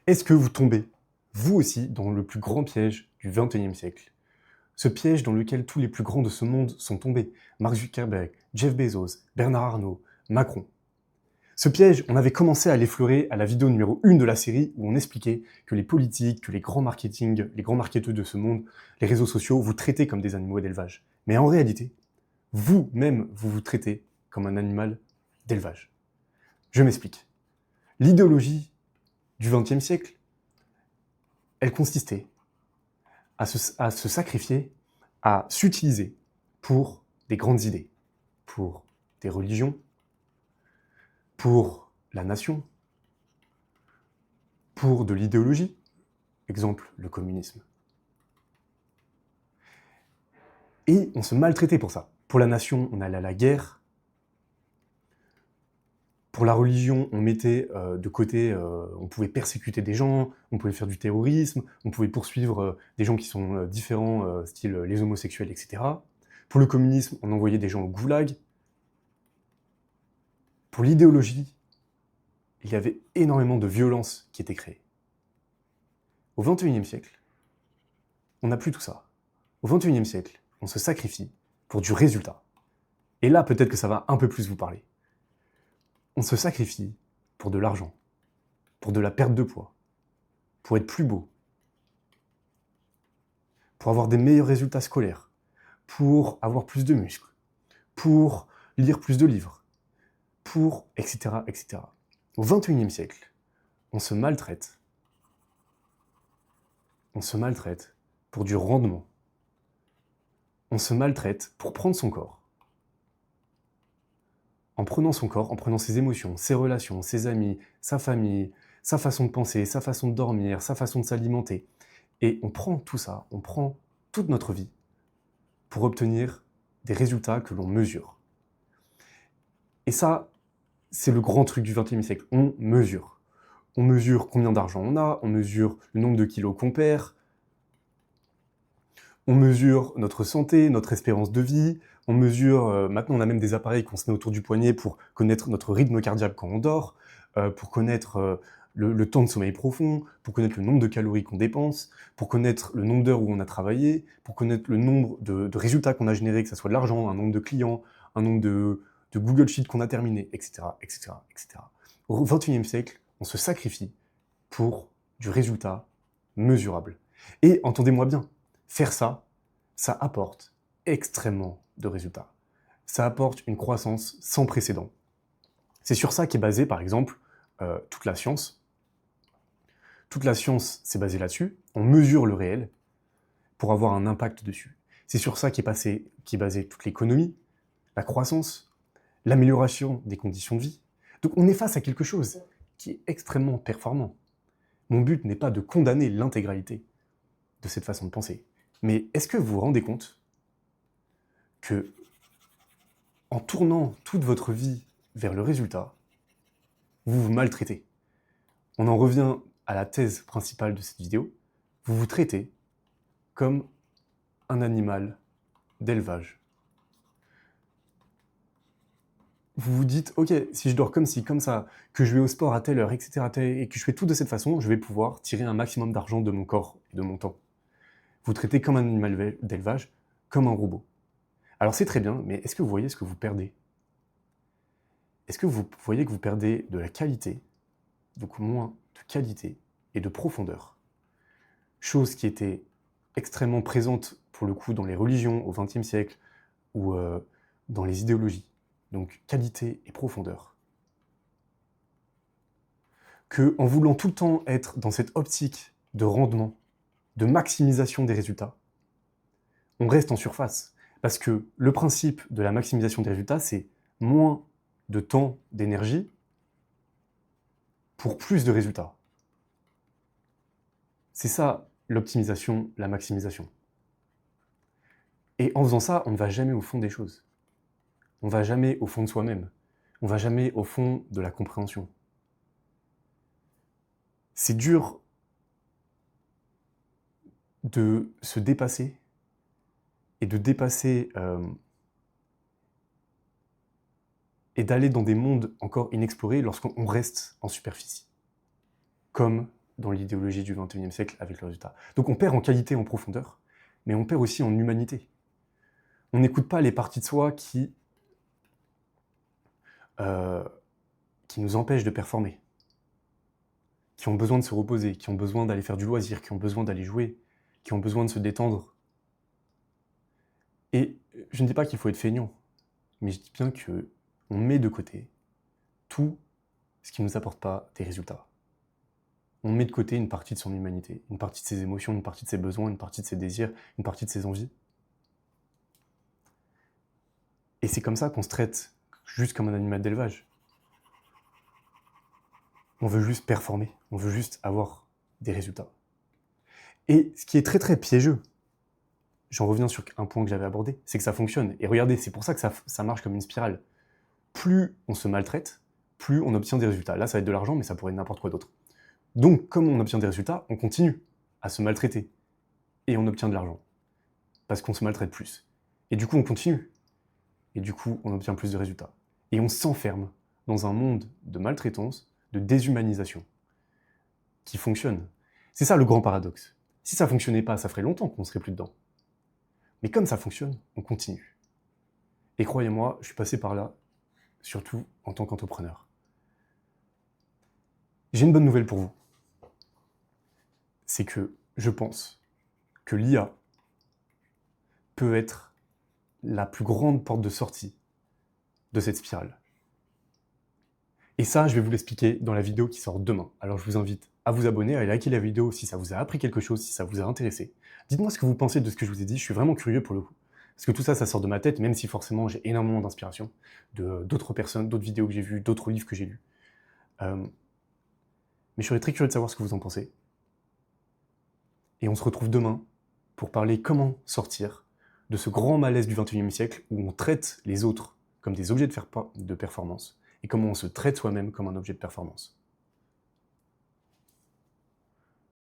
Est-ce que vous tombez, vous aussi, dans le plus grand piège du XXIe siècle? Ce piège dans lequel tous les plus grands de ce monde sont tombés. Mark Zuckerberg, Jeff Bezos, Bernard Arnault, Macron. Ce piège, on avait commencé à l'effleurer à la vidéo numéro 1 de la série où on expliquait que les politiques, que les grands marketing, les grands marketeurs de ce monde, les réseaux sociaux, vous traitez comme des animaux d'élevage. Mais en réalité, vous-même, vous vous traitez comme un animal d'élevage. Je m'explique. L'idéologie du XXe siècle, elle consistait à se sacrifier, à s'utiliser pour des grandes idées, pour des religions, pour la nation, pour de l'idéologie, exemple le communisme. Et on se maltraitait pour ça. Pour la nation, on allait à la guerre. Pour la religion, on mettait de côté, on pouvait persécuter des gens, on pouvait faire du terrorisme, on pouvait poursuivre des gens qui sont différents, style les homosexuels, etc. Pour le communisme, on envoyait des gens au goulag. Pour l'idéologie, il y avait énormément de violence qui était créée. Au XXIe siècle, on n'a plus tout ça. Au XXIe siècle, on se sacrifie pour du résultat. Et là, peut-être que ça va un peu plus vous parler. On se sacrifie pour de l'argent, pour de la perte de poids, pour être plus beau, pour avoir des meilleurs résultats scolaires, pour avoir plus de muscles, pour lire plus de livres, pour etc. etc. Au XXIe siècle, on se maltraite. On se maltraite pour du rendement. On se maltraite pour prendre son corps. En prenant son corps, en prenant ses émotions, ses relations, ses amis, sa famille, sa façon de penser, sa façon de dormir, sa façon de s'alimenter. Et on prend tout ça, on prend toute notre vie pour obtenir des résultats que l'on mesure. Et ça, c'est le grand truc du XXIe siècle. On mesure. On mesure combien d'argent on a, on mesure le nombre de kilos qu'on perd, on mesure notre santé, notre espérance de vie, on mesure, maintenant on a même des appareils qu'on se met autour du poignet pour connaître notre rythme cardiaque quand on dort, pour connaître le temps de sommeil profond, pour connaître le nombre de calories qu'on dépense, pour connaître le nombre d'heures où on a travaillé, pour connaître le nombre de résultats qu'on a générés, que ce soit de l'argent, un nombre de clients, un nombre de Google Sheets qu'on a terminé, etc., etc., etc. Au XXIe siècle, on se sacrifie pour du résultat mesurable. Et entendez-moi bien, faire ça, ça apporte extrêmement de résultats. Ça apporte une croissance sans précédent. C'est sur ça qu'est basée, par exemple, toute la science. Toute la science, c'est basé là-dessus. On mesure le réel pour avoir un impact dessus. C'est sur ça qu'est basée toute l'économie, la croissance, l'amélioration des conditions de vie. Donc on est face à quelque chose qui est extrêmement performant. Mon but n'est pas de condamner l'intégralité de cette façon de penser. Mais est-ce que vous vous rendez compte que, en tournant toute votre vie vers le résultat, vous vous maltraitez? On en revient à la thèse principale de cette vidéo. Vous vous traitez comme un animal d'élevage. Vous vous dites, ok, si je dors comme ci, comme ça, que je vais au sport à telle heure, etc., et que je fais tout de cette façon, je vais pouvoir tirer un maximum d'argent de mon corps et de mon temps. Vous traitez comme un animal d'élevage, comme un robot. Alors c'est très bien, mais est-ce que vous voyez ce que vous perdez? Est-ce que vous voyez que vous perdez de la qualité, donc moins de qualité et de profondeur? Chose qui était extrêmement présente pour le coup dans les religions au XXe siècle ou dans les idéologies. Donc qualité et profondeur. Que en voulant tout le temps être dans cette optique de rendement, de maximisation des résultats, on reste en surface. Parce que le principe de la maximisation des résultats, c'est moins de temps, d'énergie, pour plus de résultats. C'est ça l'optimisation, la maximisation. Et en faisant ça, on ne va jamais au fond des choses. On ne va jamais au fond de soi-même. On ne va jamais au fond de la compréhension. C'est dur de se dépasser et de dépasser et d'aller dans des mondes encore inexplorés lorsqu'on reste en superficie. Comme dans l'idéologie du XXIe siècle avec le résultat. Donc on perd en qualité, en profondeur, mais on perd aussi en humanité. On n'écoute pas les parties de soi qui nous empêchent de performer, qui ont besoin de se reposer, qui ont besoin d'aller faire du loisir, qui ont besoin d'aller jouer, qui ont besoin de se détendre. Et je ne dis pas qu'il faut être feignant, mais je dis bien qu'on met de côté tout ce qui ne nous apporte pas des résultats. On met de côté une partie de son humanité, une partie de ses émotions, une partie de ses besoins, une partie de ses désirs, une partie de ses envies. Et c'est comme ça qu'on se traite juste comme un animal d'élevage. On veut juste performer, on veut juste avoir des résultats. Et ce qui est très très piégeux, j'en reviens sur un point que j'avais abordé, c'est que ça fonctionne. Et regardez, c'est pour ça que ça marche comme une spirale. Plus on se maltraite, plus on obtient des résultats. Là, ça va être de l'argent, mais ça pourrait être n'importe quoi d'autre. Donc, comme on obtient des résultats, on continue à se maltraiter. Et on obtient de l'argent. Parce qu'on se maltraite plus. Et du coup, on continue. Et du coup, on obtient plus de résultats. Et on s'enferme dans un monde de maltraitance, de déshumanisation, qui fonctionne. C'est ça le grand paradoxe. Si ça fonctionnait pas, ça ferait longtemps qu'on serait plus dedans. Mais comme ça fonctionne, on continue. Et croyez-moi, je suis passé par là, surtout en tant qu'entrepreneur. J'ai une bonne nouvelle pour vous. C'est que je pense que l'IA peut être la plus grande porte de sortie de cette spirale. Et ça, je vais vous l'expliquer dans la vidéo qui sort demain. Alors je vous invite à vous abonner, à liker la vidéo si ça vous a appris quelque chose, si ça vous a intéressé. Dites-moi ce que vous pensez de ce que je vous ai dit, je suis vraiment curieux pour le coup. Parce que tout ça, ça sort de ma tête, même si forcément j'ai énormément d'inspiration d'autres personnes, d'autres vidéos que j'ai vues, d'autres livres que j'ai lus. Mais je serais très curieux de savoir ce que vous en pensez. Et on se retrouve demain pour parler comment sortir de ce grand malaise du XXIe siècle où on traite les autres comme des objets de performance et comment on se traite soi-même comme un objet de performance.